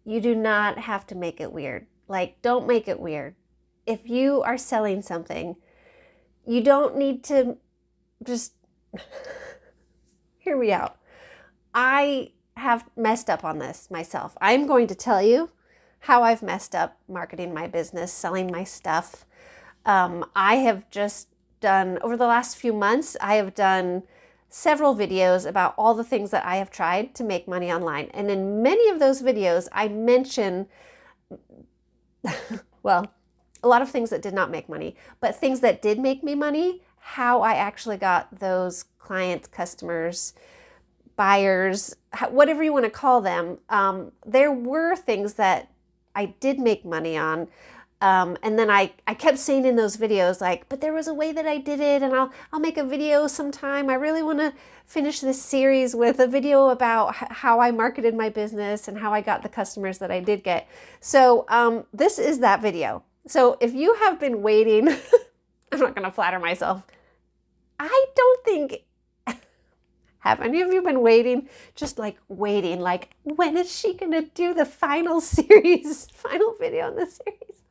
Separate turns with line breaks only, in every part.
You do not have to make it weird. Like, don't make it weird. If you are selling something, you don't need to just hear me out. I have messed up on this myself. I'm going to tell you how I've messed up marketing my business, selling my stuff. I have just done, over the last few months, I have done several videos about all the things that I have tried to make money online. And in many of those videos, I mention, well, a lot of things that did not make money, but things that did make me money, how I actually got those clients, customers, buyers, whatever you want to call them. There were things that I did make money on. And then I kept saying in those videos, like, but there was a way that I did it, and I'll make a video sometime. I really want to finish this series with a video about how I marketed my business and how I got the customers that I did get. So this is that video. So if you have been waiting, I'm not going to flatter myself. I don't think, have any of you been waiting? Just like waiting, like, when is she going to do the final series, final video in the series?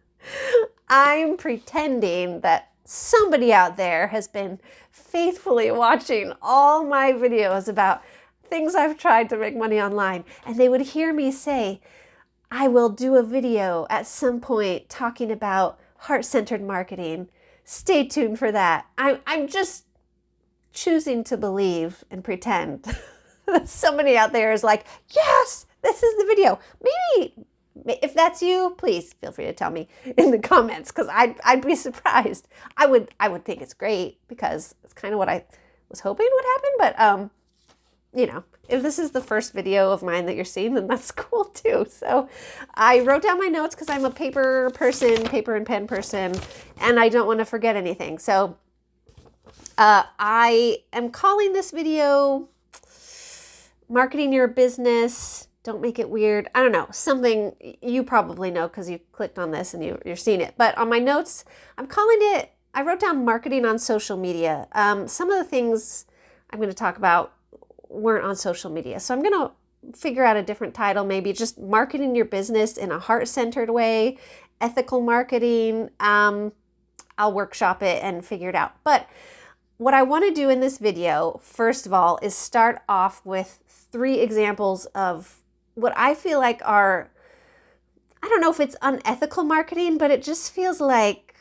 I'm pretending that somebody out there has been faithfully watching all my videos about things I've tried to make money online, and they would hear me say, I will do a video at some point talking about heart-centered marketing. Stay tuned for that. I'm just choosing to believe and pretend that somebody out there is like, yes, this is the video. Maybe if that's you, please feel free to tell me in the comments, because I'd be surprised. I would think it's great, because it's kind of what I was hoping would happen. But you know, if this is the first video of mine that you're seeing, then that's cool too. So I wrote down my notes because I'm a paper person, paper and pen person, and I don't want to forget anything. So I am calling this video Marketing Your Business. Don't make it weird. I don't know, something you probably know because you clicked on this and you're seeing it. But on my notes, I'm calling it, I wrote down marketing on social media. Some of the things I'm going to talk about weren't on social media. So I'm going to figure out a different title, maybe just marketing your business in a heart-centered way, ethical marketing. I'll workshop it and figure it out. But what I want to do in this video, first of all, is start off with 3 examples of what I feel like are, I don't know if it's unethical marketing, but it just feels like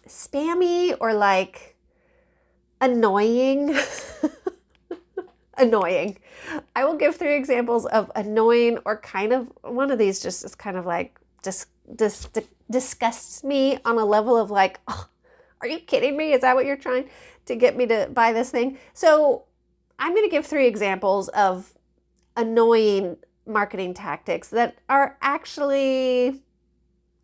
spammy or like annoying. Annoying. I will give 3 examples of annoying, or kind of, one of these just is kind of like disgusts me on a level of like, oh, are you kidding me? Is that what you're trying to get me to buy this thing? So I'm going to give 3 examples of annoying marketing tactics that are actually,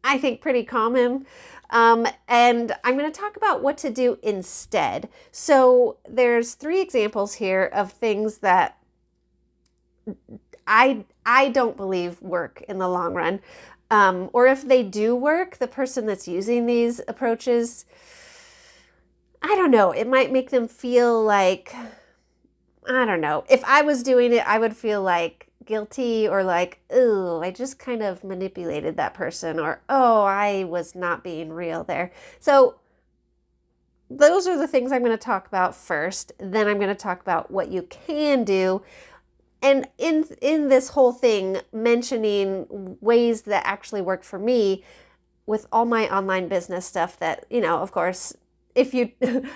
I think, pretty common. And I'm going to talk about what to do instead. So there's 3 examples here of things that I don't believe work in the long run. Or if they do work, the person that's using these approaches, I don't know, it might make them feel like, I don't know, if I was doing it, I would feel like guilty, or like, oh, I just kind of manipulated that person, or, oh, I was not being real there. So those are the things I'm going to talk about first. Then I'm going to talk about what you can do. And in this whole thing, mentioning ways that actually worked for me with all my online business stuff that, you know, of course, if you,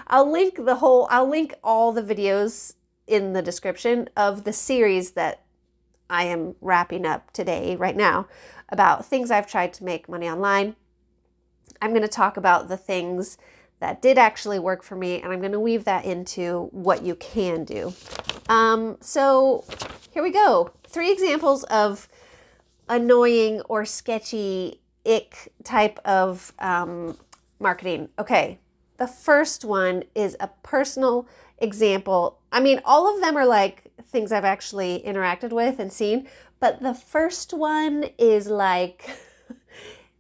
I'll link all the videos in the description of the series that I am wrapping up today, right now, about things I've tried to make money online. I'm going to talk about the things that did actually work for me, and I'm going to weave that into what you can do. So here we go. 3 examples of annoying or sketchy ick type of marketing. Okay, the first one is a personal example. I mean, all of them are like things I've actually interacted with and seen, but the first one is like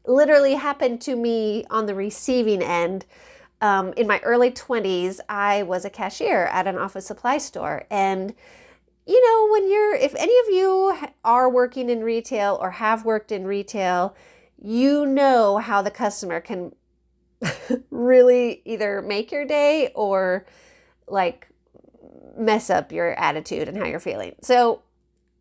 literally happened to me on the receiving end. In my early 20s, I was a cashier at an office supply store, and if any of you are working in retail or have worked in retail, you know how the customer can really either make your day or like mess up your attitude and how you're feeling. So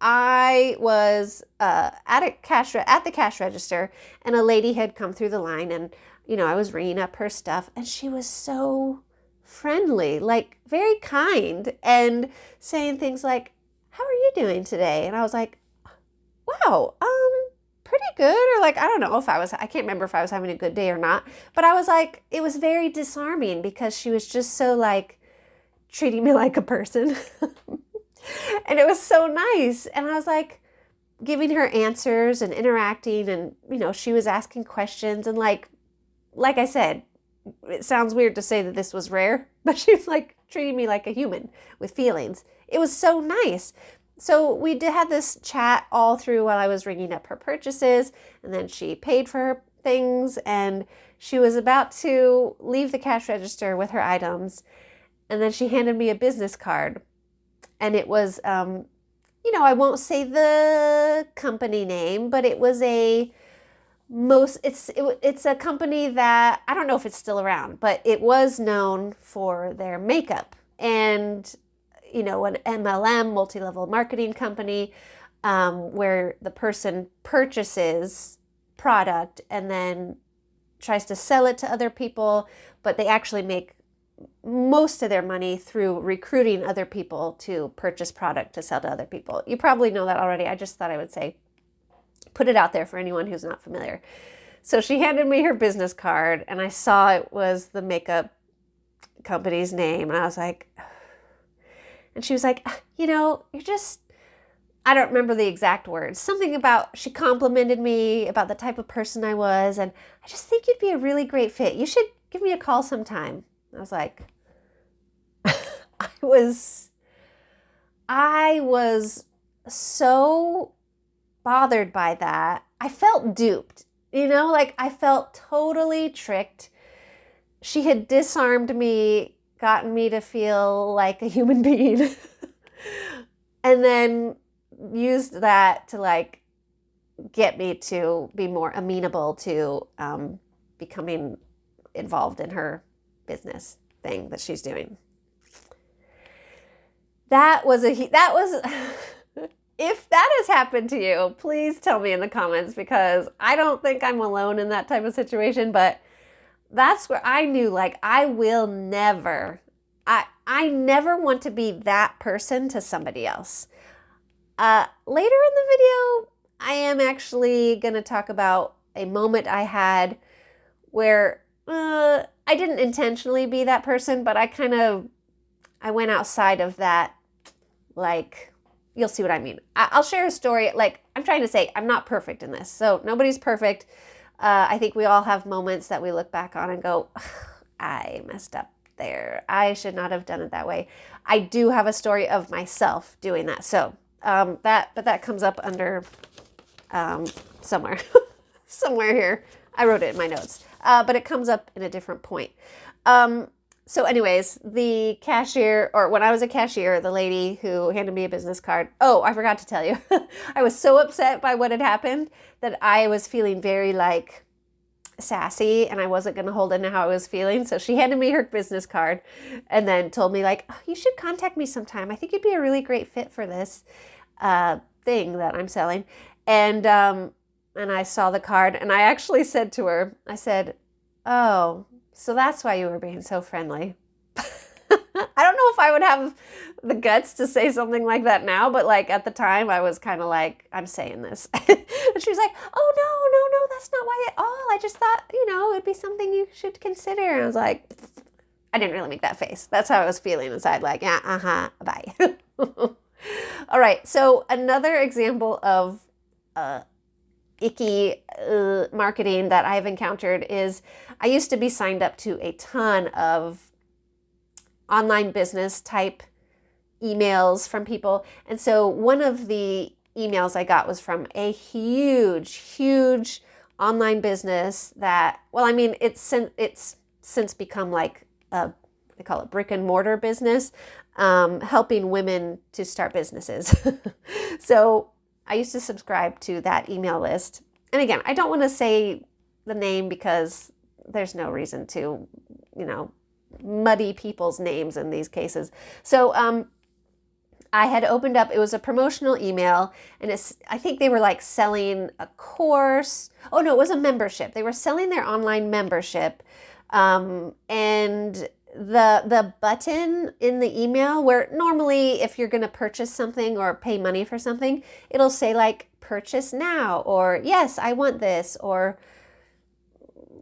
I was at the cash register, and a lady had come through the line, and I was ringing up her stuff, and she was so friendly, like very kind, and saying things like, "How are you doing today?" And I was like, "Wow, pretty good." Or like, I can't remember if I was having a good day or not, but I was like, it was very disarming because she was just so like treating me like a person. And it was so nice. And I was like giving her answers and interacting, and she was asking questions, and like I said, it sounds weird to say that this was rare, but she was like treating me like a human with feelings. It was so nice. So we had this chat all through while I was ringing up her purchases, and then she paid for her things, and she was about to leave the cash register with her items, and then she handed me a business card. And it was, I won't say the company name, but it was it's a company that, I don't know if it's still around, but it was known for their makeup and, an MLM, multi-level marketing company, where the person purchases product and then tries to sell it to other people, but they actually make most of their money through recruiting other people to purchase product to sell to other people. You probably know that already. I just thought I would put it out there for anyone who's not familiar. So she handed me her business card, and I saw it was the makeup company's name, and I was like, and she was like, I don't remember the exact words. Something about, she complimented me about the type of person I was, and I just think you'd be a really great fit. You should give me a call sometime. I was like, I was so bothered by that. I felt duped, like I felt totally tricked. She had disarmed me, gotten me to feel like a human being, and then used that to like get me to be more amenable to becoming involved in her business thing that she's doing. That was if that has happened to you, please tell me in the comments, because I don't think I'm alone in that type of situation. But that's where I knew, like, I never want to be that person to somebody else. Later in the video, I am actually going to talk about a moment I had where I didn't intentionally be that person, but I went outside of that. Like, you'll see what I mean. I'll share a story. Like, I'm trying to say, I'm not perfect in this. So nobody's perfect. I think we all have moments that we look back on and go, I messed up there. I should not have done it that way. I do have a story of myself doing that. So that comes up under somewhere, somewhere here. I wrote it in my notes, but it comes up in a different point. So anyways, the cashier, or when I was a cashier, the lady who handed me a business card, I forgot to tell you, I was so upset by what had happened that I was feeling very like sassy, and I wasn't going to hold into how I was feeling. So she handed me her business card and then told me like, you should contact me sometime. I think you'd be a really great fit for this thing that I'm selling. And I saw the card, and I actually said to her, I said, "Oh, so that's why you were being so friendly." I don't know if I would have the guts to say something like that now, but like at the time I was kind of like, I'm saying this. And she was like, "Oh, no, that's not why at all. I just thought, it'd be something you should consider." And I was like, I didn't really make that face. That's how I was feeling inside, like, yeah, bye. All right, so another example of icky marketing that I've encountered is, I used to be signed up to a ton of online business type emails from people. And so one of the emails I got was from a huge online business that, it's since become like they call it brick and mortar business. helping women to start businesses. So I used to subscribe to that email list. And again, I don't want to say the name because there's no reason to, muddy people's names in these cases. So I had opened up, it was a promotional email, and I think they were like selling a course. Oh no, it was a membership. They were selling their online membership. And the button in the email, where normally if you're going to purchase something or pay money for something, it'll say like purchase now, or yes, I want this, or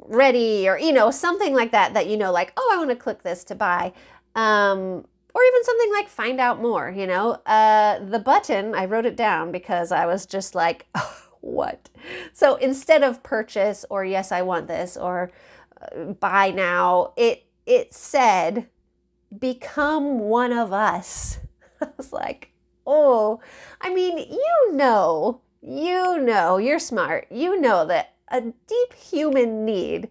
ready, or something like that like, oh, I want to click this to buy, or even something like find out more. The button, I wrote it down because I was just like, oh, what? So instead of purchase or yes, I want this, or buy now, it said become one of us. I was like, oh, I mean, you're smart. You know that a deep human need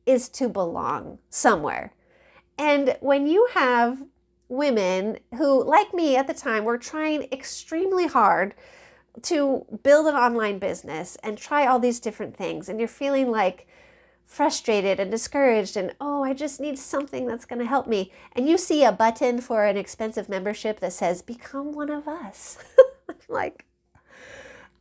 is to belong somewhere. And when you have women who, like me at the time, were trying extremely hard to build an online business and try all these different things, and you're feeling like frustrated and discouraged and, oh, I just need something that's going to help me, and you see a button for an expensive membership that says become one of us. Like,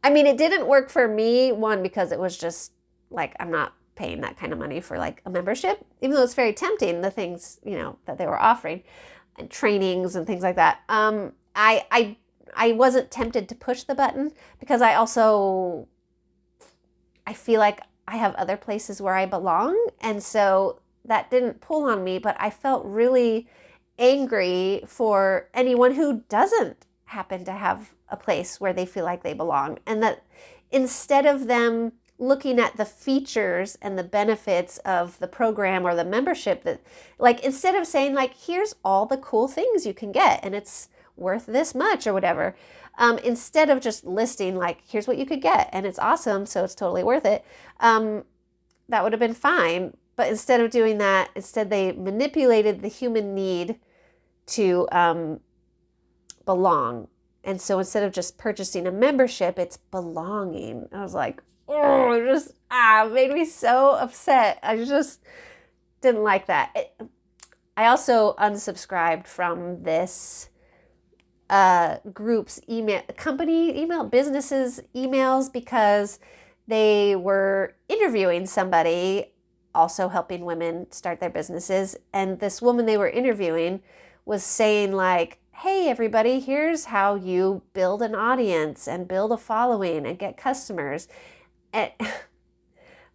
I mean, it didn't work for me, one, because it was just like, I'm not paying that kind of money for like a membership, even though it's very tempting, the things that they were offering and trainings and things like that. I wasn't tempted to push the button because I feel like I have other places where I belong. And so that didn't pull on me, but I felt really angry for anyone who doesn't happen to have a place where they feel like they belong. And that instead of them looking at the features and the benefits of the program or the membership, that like, instead of saying like, here's all the cool things you can get and it's worth this much or whatever, instead of just listing like, here's what you could get and it's awesome, so it's totally worth it, that would have been fine. But instead of doing that, instead they manipulated the human need to belong. And so instead of just purchasing a membership, it's belonging. I was like, oh, it just made me so upset. I just didn't like that. I also unsubscribed from this group's company email, businesses emails, because they were interviewing somebody also helping women start their businesses. And this woman they were interviewing was saying like, hey, everybody, here's how you build an audience and build a following and get customers. And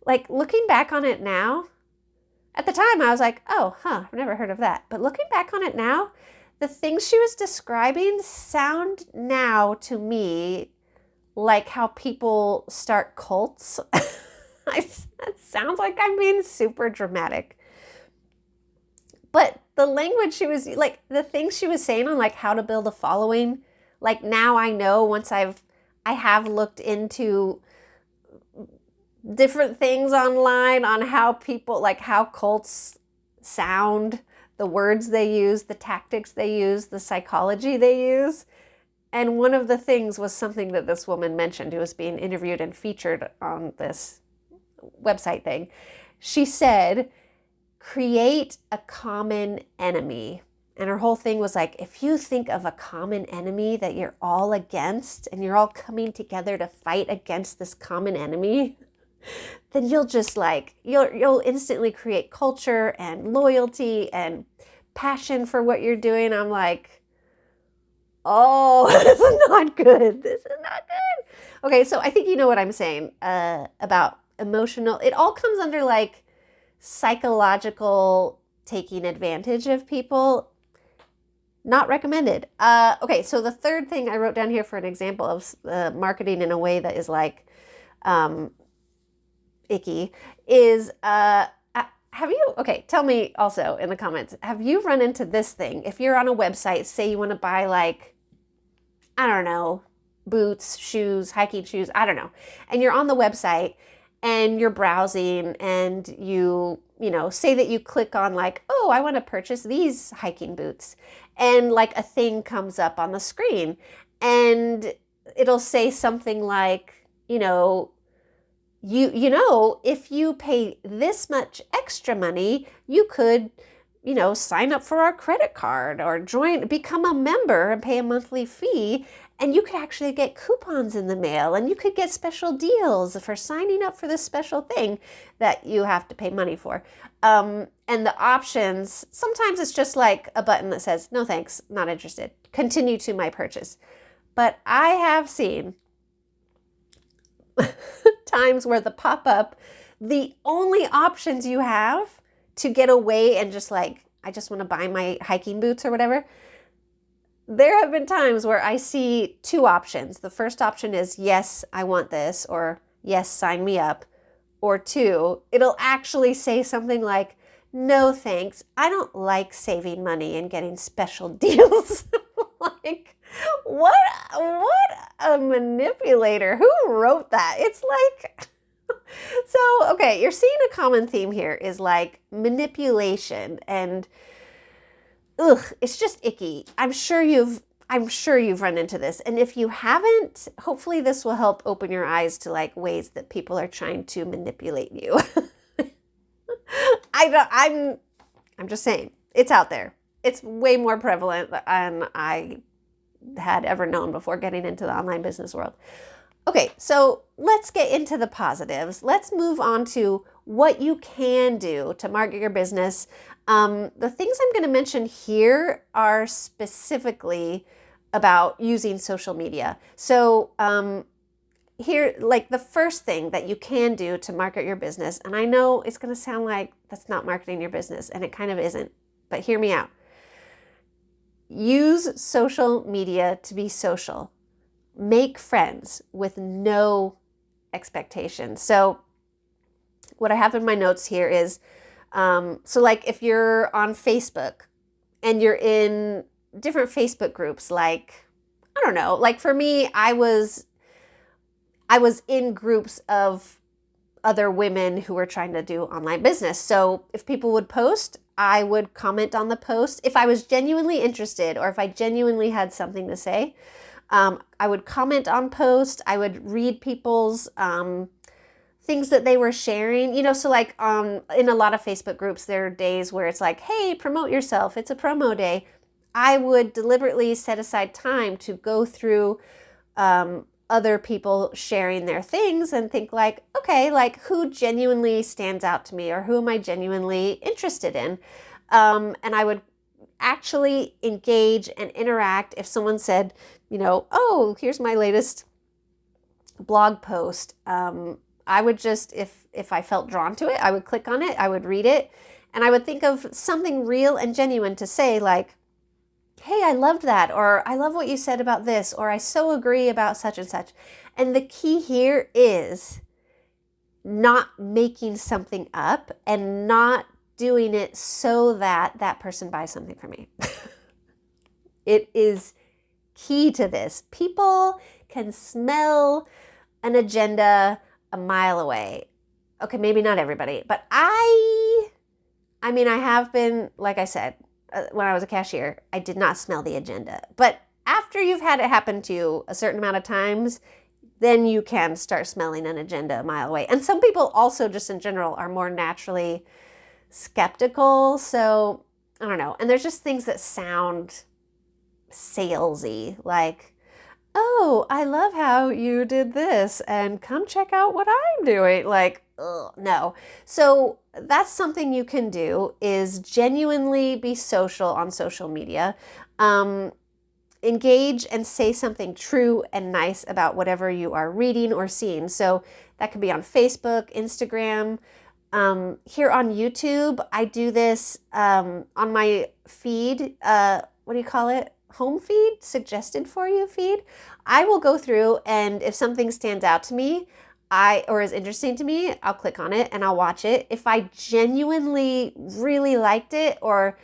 like, looking back on it now, at the time I was like, oh, I've never heard of that. But looking back on it now, the things she was describing sound now to me like how people start cults. It sounds like I'm being super dramatic. But the language she was, like, the things she was saying on like how to build a following, like now I know, once I have looked into different things online on how people, like how cults sound, the words they use, the tactics they use, the psychology they use. And one of the things was something that this woman mentioned, who was being interviewed and featured on this website thing. She said, create a common enemy. And her whole thing was like, if you think of a common enemy that you're all against and you're all coming together to fight against this common enemy, then you'll just like, you'll instantly create culture and loyalty and passion for what you're doing. I'm like, oh, this is not good. This is not good. Okay, so I think you know what I'm saying about emotional. It all comes under like psychological taking advantage of people. Not recommended. Okay, so the third thing I wrote down here for an example of marketing in a way that is like icky is, tell me also in the comments, have you run into this thing? If you're on a website, say you want to buy like, I don't know, boots, shoes, hiking shoes, I don't know, and you're on the website and you're browsing and you say that you click on like, oh, I want to purchase these hiking boots. and like a thing comes up on the screen, and it'll say something like, if you pay this much extra money, you could, sign up for our credit card or become a member and pay a monthly fee. And you could actually get coupons in the mail, and you could get special deals for signing up for this special thing that you have to pay money for. And the options, sometimes it's just like a button that says, no thanks, not interested, continue to my purchase. But I have seen times where the pop-up, the only options you have to get away and just like, I just want to buy my hiking boots or whatever. There have been times where I see two options. The first option is, yes, I want this, or yes, sign me up. Or two, it'll actually say something like, no thanks, I don't like saving money and getting special deals. Like, what a manipulator. Who wrote that? It's like, so, okay, you're seeing a common theme here is like manipulation, and it's just icky. I'm sure you've run into this. And if you haven't, hopefully this will help open your eyes to like ways that people are trying to manipulate you. I'm just saying, it's out there. It's way more prevalent than I had ever known before getting into the online business world. Okay, so let's get into the positives. Let's move on to what you can do to market your business. The things I'm going to mention here are specifically about using social media. So here, like the first thing that you can do to market your business, and I know it's going to sound like that's not marketing your business, and it kind of isn't, but hear me out. Use social media to be social. Make friends with no expectations. So what I have in my notes here is, so like if you're on Facebook and you're in different Facebook groups, like, I don't know, like for me, I was in groups of other women who were trying to do online business. So if people would post, I would comment on the post. If I was genuinely interested, or if I genuinely had something to say, I would comment on posts. I would read people's things that they were sharing, so like in a lot of Facebook groups, there are days where it's like, hey, promote yourself. It's a promo day. I would deliberately set aside time to go through other people sharing their things and think like, okay, like who genuinely stands out to me, or who am I genuinely interested in? And I would actually engage and interact. If someone said, oh, here's my latest blog post, I would just, if I felt drawn to it, I would click on it, I would read it, and I would think of something real and genuine to say, like, hey, I loved that, or I love what you said about this, or I so agree about such and such. And the key here is not making something up and not doing it so that that person buys something from me. It is key to this. People can smell an agenda a mile away. Okay, maybe not everybody, but I have been, like I said, when I was a cashier, I did not smell the agenda. But after you've had it happen to you a certain amount of times, then you can start smelling an agenda a mile away. And some people also, just in general, are more naturally skeptical. So I don't know. And there's just things that sound salesy, like, oh, I love how you did this, and come check out what I'm doing. Like, ugh, no. So that's something you can do, is genuinely be social on social media. Engage and say something true and nice about whatever you are reading or seeing. So that could be on Facebook, Instagram. Here on YouTube, I do this on my feed. What do you call it? Home feed? Suggested for you feed. I will go through, and if something stands out to me, or is interesting to me, I'll click on it and I'll watch it. If I genuinely really liked it, or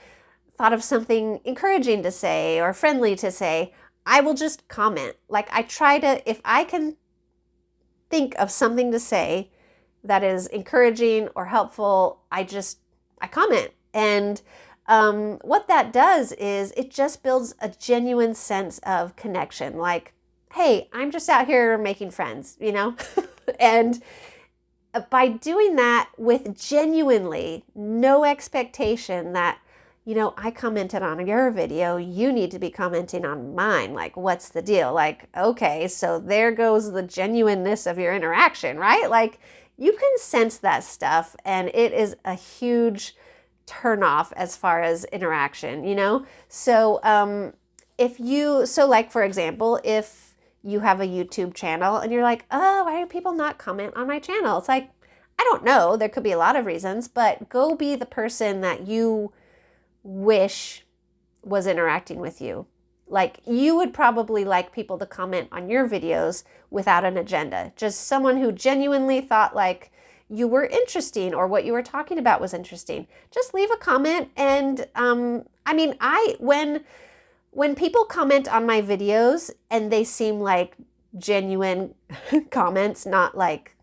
thought of something encouraging to say or friendly to say, I will just comment. Like, I try to, if I can think of something to say that is encouraging or helpful, I comment. And what that does is it just builds a genuine sense of connection. Like, hey, I'm just out here making friends, you know? And by doing that with genuinely no expectation that, you know, I commented on your video, you need to be commenting on mine. Like, what's the deal? Like, okay, so there goes the genuineness of your interaction, right? Like, you can sense that stuff, and it is a huge turnoff as far as interaction, you know? So, like, for example, if you have a YouTube channel and you're like, oh, why do people not comment on my channel? It's like, I don't know. There could be a lot of reasons, but go be the person that you wish was interacting with you. Like, you would probably like people to comment on your videos without an agenda. Just someone who genuinely thought like you were interesting or what you were talking about was interesting. Just leave a comment. And when people comment on my videos and they seem like genuine comments, not like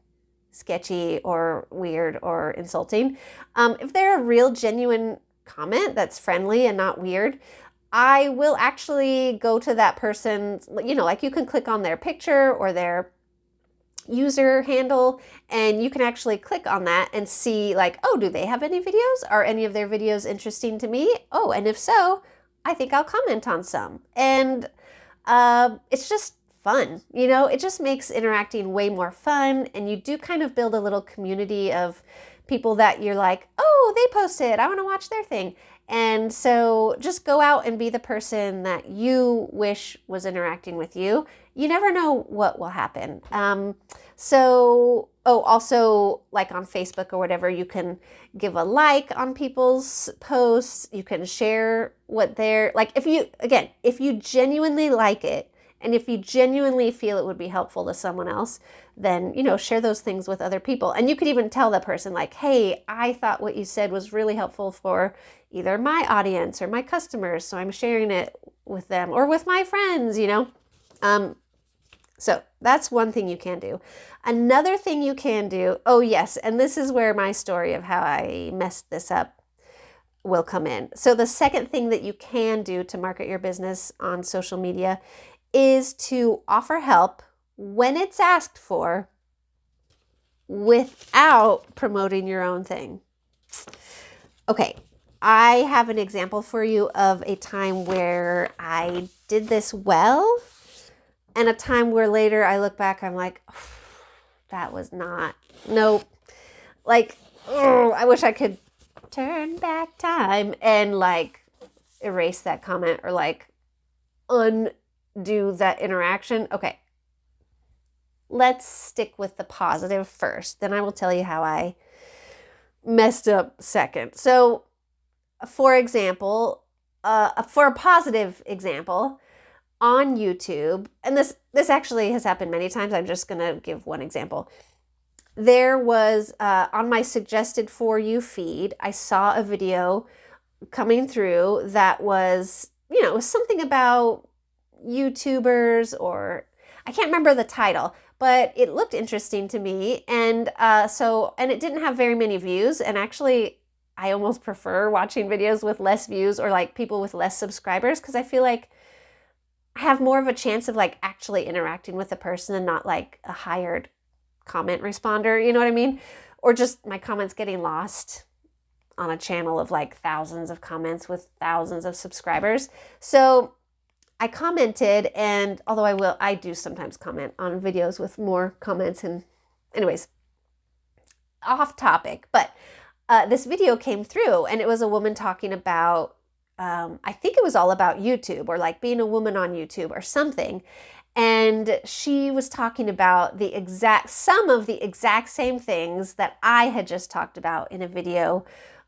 sketchy or weird or insulting, if they're a real genuine comment that's friendly and not weird, I will actually go to that person's, you know, like you can click on their picture or their user handle, and you can actually click on that and see like, oh, do they have any videos? Are any of their videos interesting to me? Oh, and if so, I think I'll comment on some. And it's just fun, you know, it just makes interacting way more fun. And you do kind of build a little community of people that you're like, oh, they posted, I want to watch their thing. And so just go out and be the person that you wish was interacting with you. You never know what will happen. Also, like on Facebook or whatever, you can give a like on people's posts. You can share what they're like. If you genuinely like it, and if you genuinely feel it would be helpful to someone else, then, you know, share those things with other people. And you could even tell the person like, hey, I thought what you said was really helpful for either my audience or my customers, so I'm sharing it with them or with my friends, you know. So that's one thing you can do. Another thing you can do, oh yes, and this is where my story of how I messed this up will come in. So the second thing that you can do to market your business on social media is to offer help when it's asked for without promoting your own thing. Okay, I have an example for you of a time where I did this well, and a time where later I look back, I'm like, oh, that was not, nope. Like, oh, I wish I could turn back time and like erase that comment or like undo that interaction. Okay, let's stick with the positive first. Then I will tell you how I messed up second. So, for example, for a positive example, on YouTube, and this actually has happened many times. I'm just going to give one example. There was, on my suggested For You feed, I saw a video coming through that was, you know, it was something about YouTubers, or I can't remember the title, but it looked interesting to me. And and it didn't have very many views. And actually, I almost prefer watching videos with less views or like people with less subscribers, because I feel like I have more of a chance of like actually interacting with the person and not like a hired comment responder, you know what I mean? Or just my comments getting lost on a channel of like thousands of comments with thousands of subscribers. So I commented, and although I do sometimes comment on videos with more comments, and anyways, off topic, but this video came through and it was a woman talking about, I think it was all about YouTube or like being a woman on YouTube or something. And she was talking about some of the exact same things that I had just talked about in a video.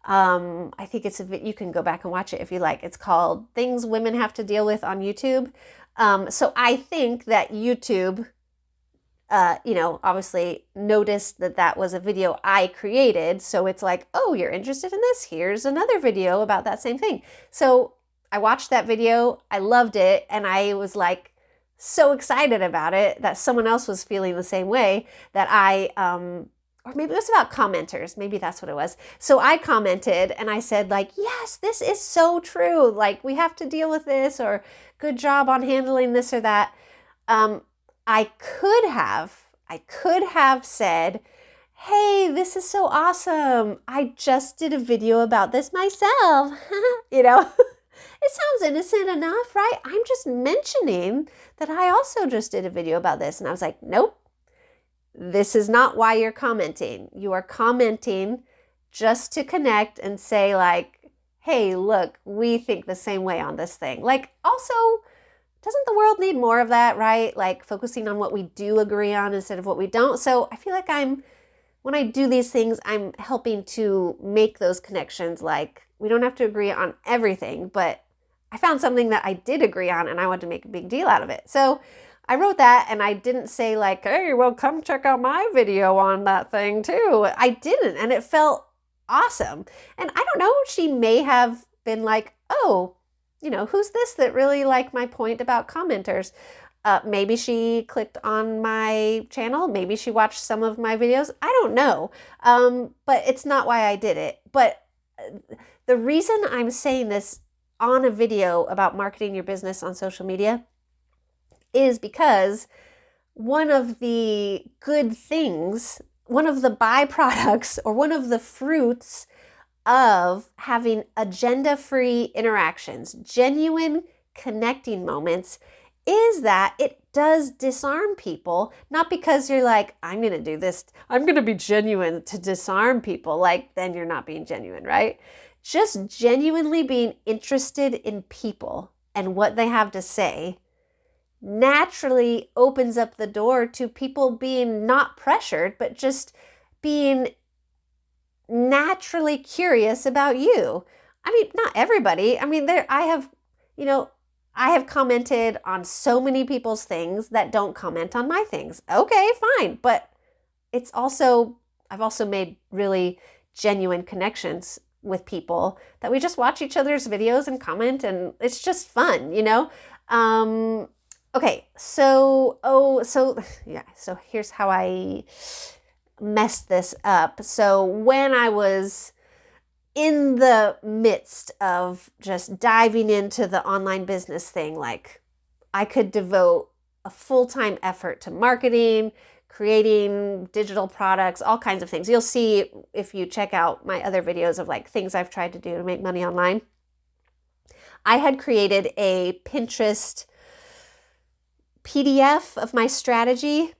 I think you can go back and watch it if you like. It's called Things Women Have to Deal with on YouTube. So I think that YouTube, obviously noticed that was a video I created. So it's like, oh, you're interested in this? Here's another video about that same thing. So I watched that video. I loved it. And I was like so excited about it that someone else was feeling the same way, that I or maybe it was about commenters. Maybe that's what it was. So I commented and I said like, yes, this is so true. Like we have to deal with this, or good job on handling this or that. I could have said, hey, this is so awesome. I just did a video about this myself. You know, it sounds innocent enough, right? I'm just mentioning that I also just did a video about this. And I was like, nope, this is not why you're commenting. You are commenting just to connect and say like, hey, look, we think the same way on this thing. Like also, doesn't the world need more of that, right? Like focusing on what we do agree on instead of what we don't. So I feel like when I do these things, I'm helping to make those connections. Like we don't have to agree on everything, but I found something that I did agree on and I wanted to make a big deal out of it. So I wrote that, and I didn't say like, hey, well, come check out my video on that thing too. I didn't, and it felt awesome. And I don't know, she may have been like, oh, you know, who's this that really liked my point about commenters? Maybe she clicked on my channel. Maybe she watched some of my videos. I don't know. But it's not why I did it. But the reason I'm saying this on a video about marketing your business on social media is because one of the good things, one of the byproducts, or one of the fruits of having agenda-free interactions, genuine connecting moments, is that it does disarm people. Not because you're like, I'm going to do this, I'm going to be genuine to disarm people. Like, then you're not being genuine, right? Just genuinely being interested in people and what they have to say naturally opens up the door to people being not pressured, but just being naturally curious about you. I mean, not everybody. I mean, I have commented on so many people's things that don't comment on my things. Okay, fine. But I've also made really genuine connections with people that we just watch each other's videos and comment, and it's just fun, you know? Okay, so here's how I messed this up. So when I was in the midst of just diving into the online business thing, like I could devote a full-time effort to marketing, creating digital products, all kinds of things. You'll see if you check out my other videos of like things I've tried to do to make money online. I had created a Pinterest PDF of my strategy,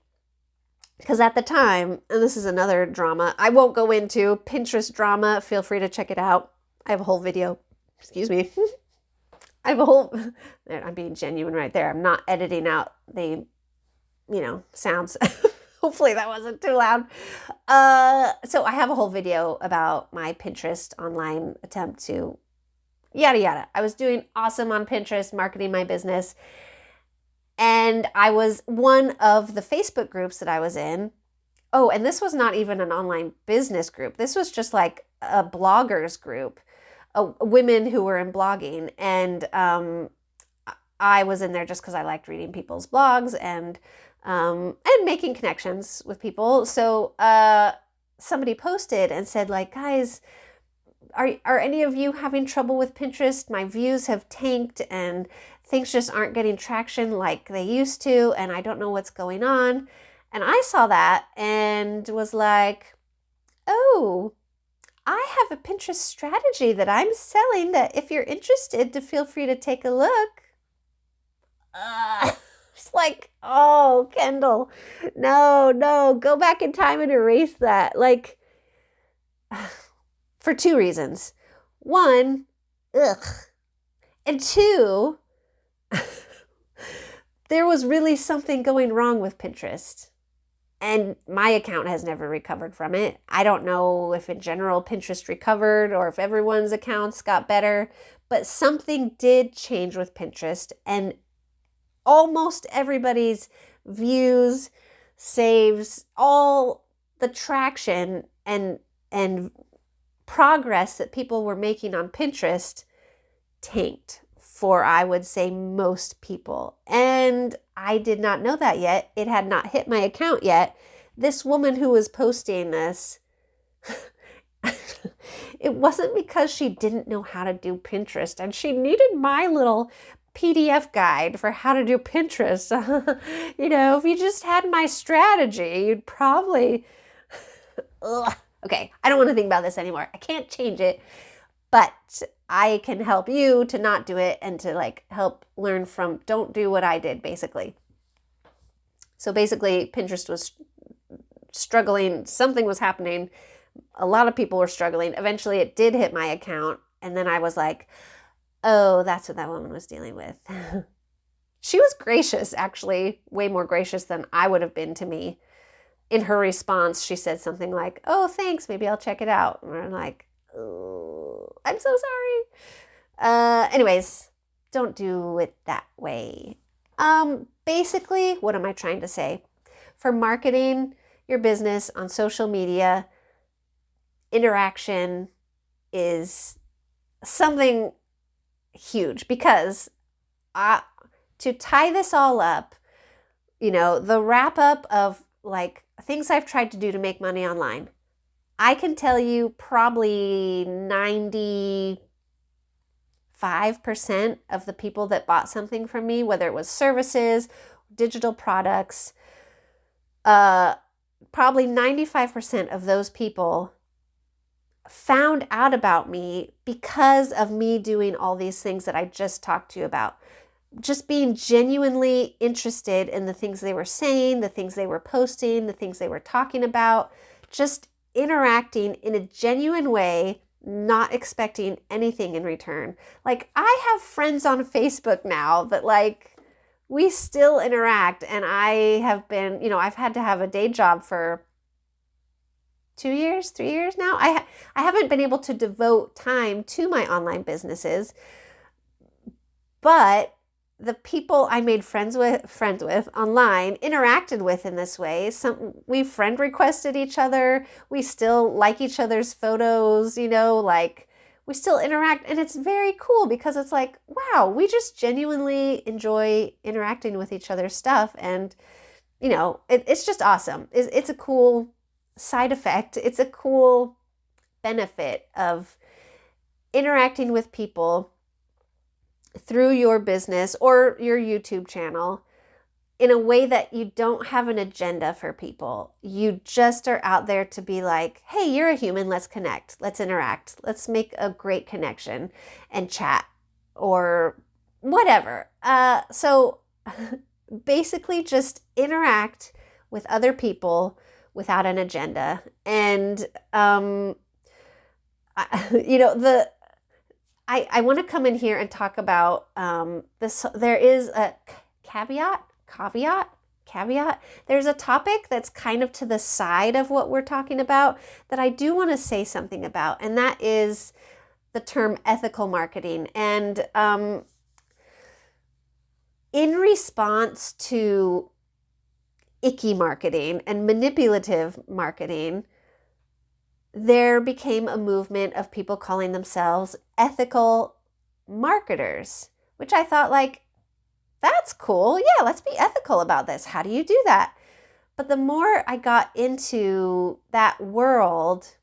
because at the time, and this is another drama, I won't go into Pinterest drama. Feel free to check it out. I have a whole video. Excuse me. I'm being genuine right there. I'm not editing out the, sounds. Hopefully that wasn't too loud. So I have a whole video about my Pinterest online attempt to yada yada. I was doing awesome on Pinterest, marketing my business. And I was one of the Facebook groups that I was in. Oh, and this was not even an online business group. This was just like a bloggers group, women who were in blogging. And I was in there just because I liked reading people's blogs and making connections with people. So somebody posted and said like, guys, are any of you having trouble with Pinterest? My views have tanked and things just aren't getting traction like they used to, and I don't know what's going on. And I saw that and was like, oh, I have a Pinterest strategy that I'm selling that if you're interested, to feel free to take a look. It's like, oh, Kendall, no, go back in time and erase that. Like, for two reasons. One, ugh. And two, there was really something going wrong with Pinterest. And my account has never recovered from it. I don't know if in general Pinterest recovered or if everyone's accounts got better, but something did change with Pinterest, and almost everybody's views, saves, all the traction and progress that people were making on Pinterest tanked for, I would say, most people. And I did not know that yet. It had not hit my account yet. this woman who was posting this, it wasn't because she didn't know how to do Pinterest and she needed my little PDF guide for how to do Pinterest. If you just had my strategy, you'd probably... Ugh. Okay, I don't want to think about this anymore. I can't change it, but I can help you to not do it and to help learn from, don't do what I did, basically. So basically, Pinterest was struggling. Something was happening. A lot of people were struggling. Eventually, it did hit my account. And then I was like, oh, that's what that woman was dealing with. She was gracious, actually, way more gracious than I would have been to me. In her response, she said something like, oh, thanks, maybe I'll check it out. And I'm like, oh, I'm so sorry. Anyways, don't do it that way. Basically, what am I trying to say? For marketing your business on social media, interaction is something huge, because to tie this all up, the wrap up of things I've tried to do to make money online, I can tell you probably 95% of the people that bought something from me, whether it was services, digital products, probably 95% of those people found out about me because of me doing all these things that I just talked to you about. Just being genuinely interested in the things they were saying, the things they were posting, the things they were talking about, just interacting in a genuine way, not expecting anything in return. I have friends on Facebook now that we still interact, and I have been, I've had to have a day job for 2 years, 3 years now. I haven't been able to devote time to my online businesses, but the people I made friends with online, interacted with in this way. We friend requested each other. We still like each other's photos, we still interact. And it's very cool because it's wow, we just genuinely enjoy interacting with each other's stuff. And, it's just awesome. It's a cool side effect. It's a cool benefit of interacting with people through your business or your YouTube channel in a way that you don't have an agenda for people. You just are out there to be like, hey, you're a human, let's connect, let's interact, let's make a great connection and chat or whatever. So basically just interact with other people without an agenda. And, I want to come in here and talk about this. There is a caveat. There's a topic that's kind of to the side of what we're talking about that I do want to say something about, and that is the term ethical marketing. And in response to icky marketing and manipulative marketing, there became a movement of people calling themselves ethical marketers, which I thought that's cool. Yeah, let's be ethical about this. How do you do that? But the more I got into that world,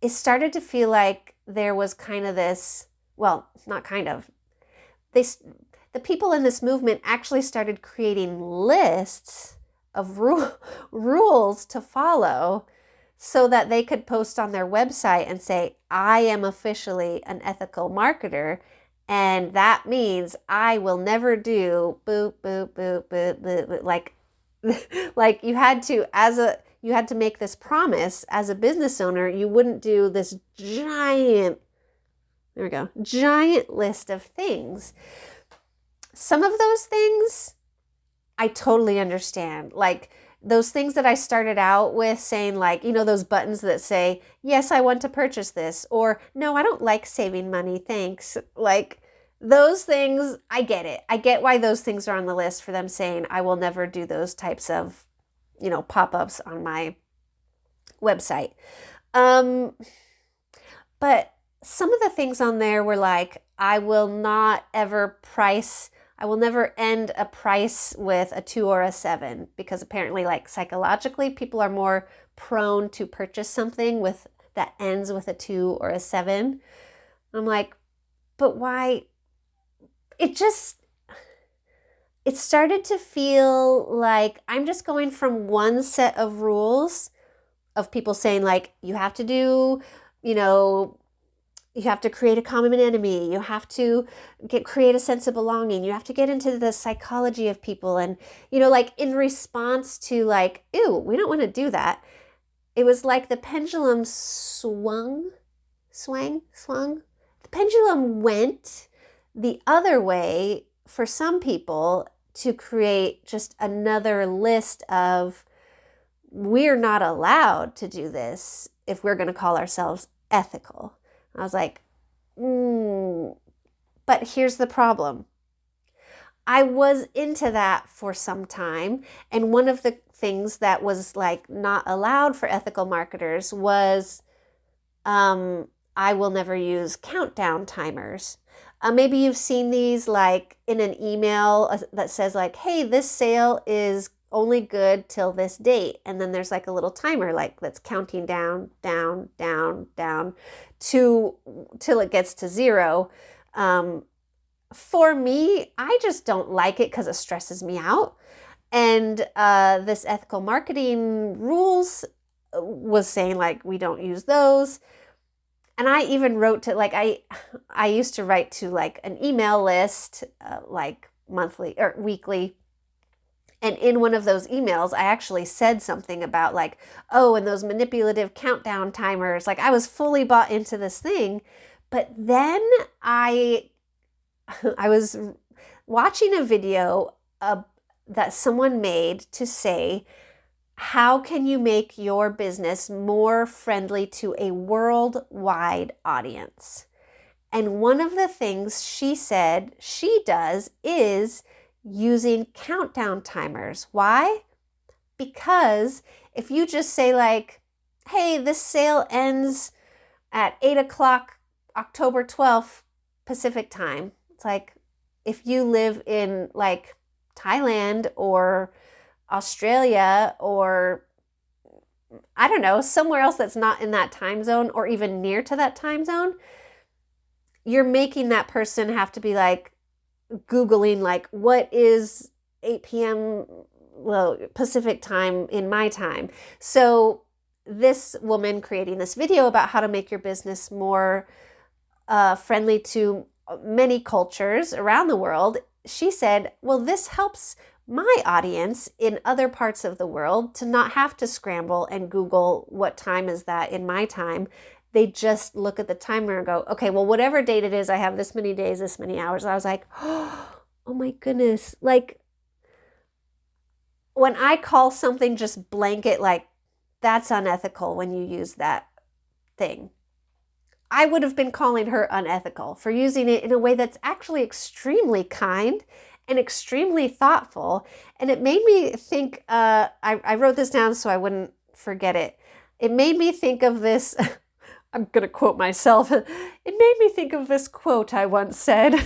it started to feel like there was kind of this, well, not kind of, the people in this movement actually started creating lists of rules to follow so that they could post on their website and say, I am officially an ethical marketer, and that means I will never do boop, boop, boop, boop, boop, boop. Like you had to make this promise as a business owner. You wouldn't do this giant list of things. Some of those things I totally understand. Those things that I started out with saying those buttons that say, yes, I want to purchase this, or no, I don't like saving money, thanks. Those things, I get it. I get why those things are on the list for them saying, I will never do those types of, pop-ups on my website. But some of the things on there were I will not ever price I will never end a price with a 2 or a 7, because apparently, like, psychologically, people are more prone to purchase something with that ends with a 2 or a 7. I'm like, but why? It started to feel like I'm just going from one set of rules of people saying, like, you have to do, you have to create a common enemy. You have to create a sense of belonging. You have to get into the psychology of people. And, like, in response to, like, ew, we don't want to do that. It was like the pendulum swung. The pendulum went the other way for some people to create just another list of, we're not allowed to do this if we're going to call ourselves ethical. I was like, but here's the problem. I was into that for some time, and one of the things that was, like, not allowed for ethical marketers was I will never use countdown timers. Maybe you've seen these, like, in an email that says, like, hey, this sale is only good till this date. And then there's, like, a little timer, like, that's counting down till it gets to 0. For me, I just don't like it because it stresses me out. And this ethical marketing rules was saying, like, we don't use those. And I even wrote to, like, I used to write to, like, an email list, like, monthly or weekly. And in one of those emails, I actually said something about, like, oh, and those manipulative countdown timers. Like, I was fully bought into this thing. But then I was watching a video that someone made to say, how can you make your business more friendly to a worldwide audience? And one of the things she said she does is using countdown timers. Why? Because if you just say, like, hey, this sale ends at 8 o'clock, October 12th, Pacific time. It's like, if you live in, like, Thailand or Australia or, I don't know, somewhere else that's not in that time zone or even near to that time zone, you're making that person have to be, like, Googling, like, what is 8 p.m. Pacific time in my time. So this woman creating this video about how to make your business more friendly to many cultures around the world, she said, well, this helps my audience in other parts of the world to not have to scramble and Google what time is that in my time. They just look at the timer and go, okay, well, whatever date it is, I have this many days, this many hours. And I was like, oh my goodness. Like, when I call something just blanket, like, that's unethical when you use that thing, I would have been calling her unethical for using it in a way that's actually extremely kind and extremely thoughtful. And it made me think, I wrote this down so I wouldn't forget it. It made me think of this, I'm going to quote myself. It made me think of this quote I once said.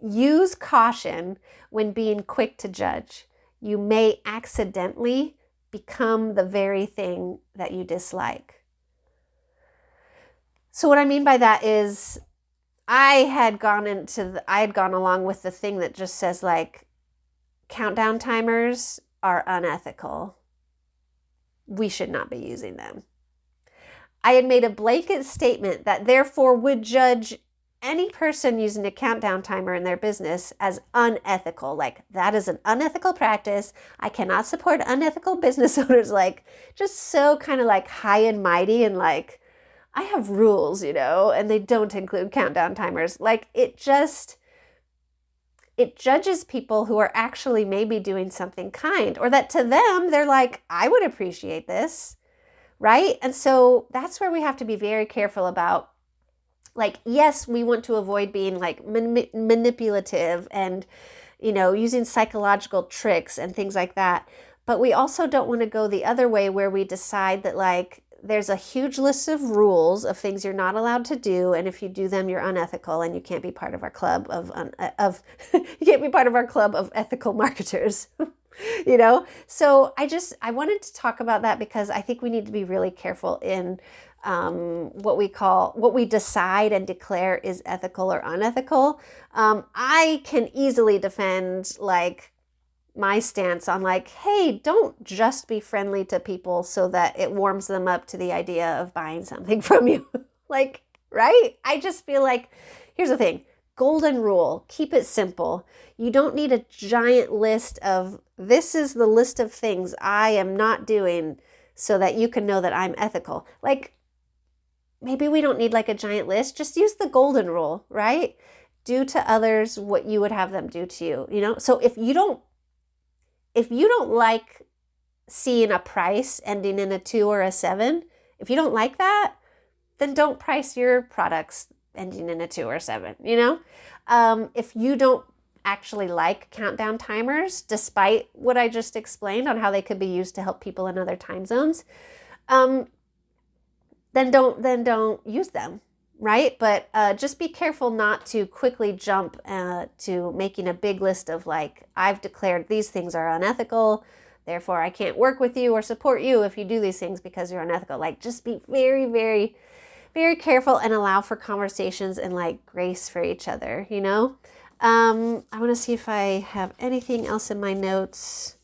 Use caution when being quick to judge. You may accidentally become the very thing that you dislike. So what I mean by that is I had gone along with the thing that just says, like, countdown timers are unethical. We should not be using them. I had made a blanket statement that therefore would judge any person using a countdown timer in their business as unethical. Like, that is an unethical practice. I cannot support unethical business owners. Like, just so kind of, like, high and mighty and, like, I have rules, and they don't include countdown timers. Like, it judges people who are actually maybe doing something kind, or that to them, they're like, I would appreciate this, right? And so that's where we have to be very careful about, like, yes, we want to avoid being, like, manipulative and, using psychological tricks and things like that. But we also don't want to go the other way where we decide that, like, there's a huge list of rules of things you're not allowed to do, and if you do them, you're unethical, and you can't be part of our club of you can't be part of our club of ethical marketers. So I wanted to talk about that because I think we need to be really careful in what we decide and declare is ethical or unethical. I can easily defend like my stance on like, hey, don't just be friendly to people so that it warms them up to the idea of buying something from you. Like, right? I just feel like, here's the thing, golden rule, keep it simple. You don't need a giant list of, this is the list of things I am not doing so that you can know that I'm ethical. Like, maybe we don't need like a giant list. Just use the golden rule, right? Do to others what you would have them do to you, So if you don't like seeing a price ending in a 2 or a 7, if you don't like that, then don't price your products ending in a 2 or 7, If you don't actually like countdown timers, despite what I just explained on how they could be used to help people in other time zones, then don't use them, right? But just be careful not to quickly jump to making a big list of like, I've declared these things are unethical, therefore I can't work with you or support you if you do these things because you're unethical. Like, just be very, very, very careful and allow for conversations and like grace for each other, I want to see if I have anything else in my notes.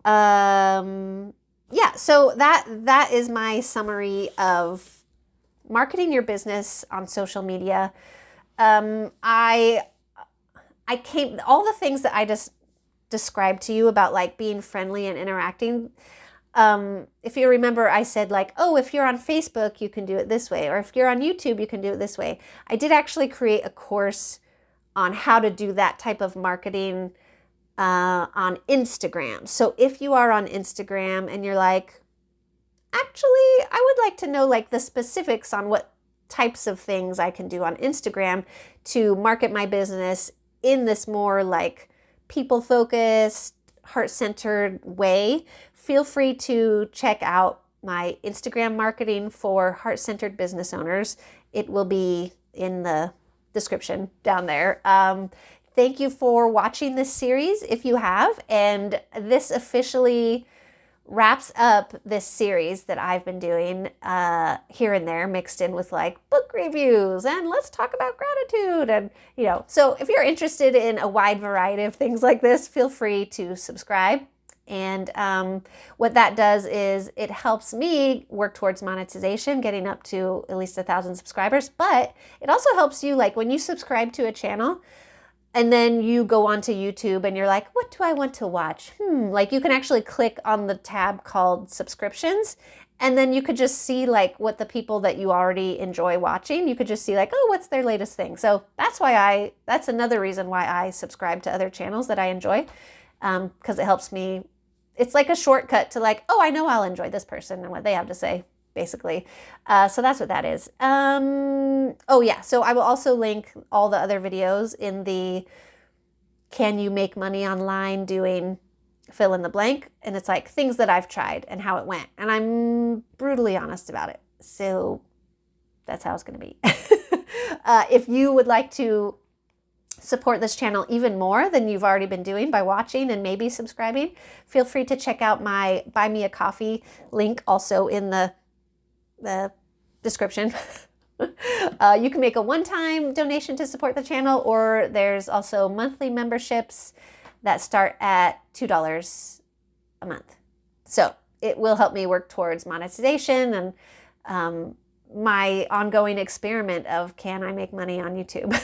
Yeah, so that is my summary of marketing your business on social media. I came, all the things that I just described to you about like being friendly and interacting. If you remember, I said like, oh, if you're on Facebook, you can do it this way. Or if you're on YouTube, you can do it this way. I did actually create a course on how to do that type of marketing on Instagram. So if you are on Instagram and you're like, actually, I would like to know like the specifics on what types of things I can do on Instagram to market my business in this more like people-focused, heart-centered way, feel free to check out my Instagram marketing for heart-centered business owners. It will be in the description down there. Thank you for watching this series if you have, and this officially wraps up this series that I've been doing here and there, mixed in with like book reviews and let's talk about gratitude. And, so if you're interested in a wide variety of things like this, feel free to subscribe. And what that does is it helps me work towards monetization, getting up to at least 1,000 subscribers. But it also helps you, like when you subscribe to a channel, and then you go onto YouTube and you're like, what do I want to watch? Like you can actually click on the tab called subscriptions, and then you could just see like what the people that you already enjoy watching, you could just see like, oh, what's their latest thing? So that's another reason why I subscribe to other channels that I enjoy, because it helps me. It's like a shortcut to like, oh, I know I'll enjoy this person and what they have to say, basically. So that's what that is. Oh yeah, so I will also link all the other videos in the Can You Make Money Online doing fill in the blank. And it's like things that I've tried and how it went. And I'm brutally honest about it. So that's how it's going to be. If you would like to support this channel even more than you've already been doing by watching and maybe subscribing, feel free to check out my Buy Me a Coffee link also in the description. You can make a one-time donation to support the channel, or there's also monthly memberships that start at $2 a month. So it will help me work towards monetization and my ongoing experiment of can I make money on YouTube?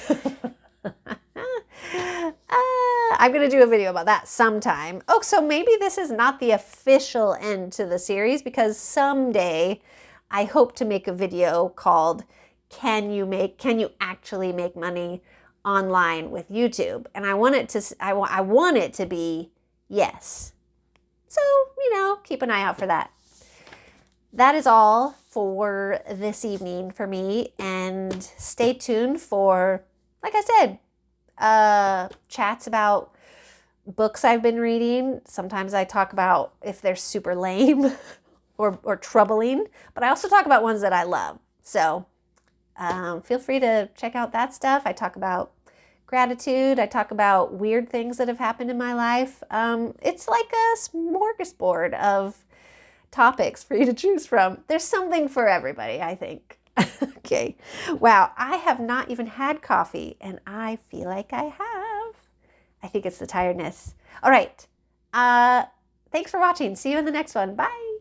I'm going to do a video about that sometime. Oh, so maybe this is not the official end to the series, because someday I hope to make a video called Can You Actually Make Money Online with YouTube? And I want it to be yes. So, keep an eye out for that. That is all for this evening for me, and stay tuned for, like I said, chats about books I've been reading. Sometimes I talk about if they're super lame or troubling, but I also talk about ones that I love. So feel free to check out that stuff. I talk about gratitude. I talk about weird things that have happened in my life. It's like a smorgasbord of topics for you to choose from. There's something for everybody, I think. Okay. Wow. I have not even had coffee and I feel like I have. I think it's the tiredness. All right. Thanks for watching. See you in the next one. Bye.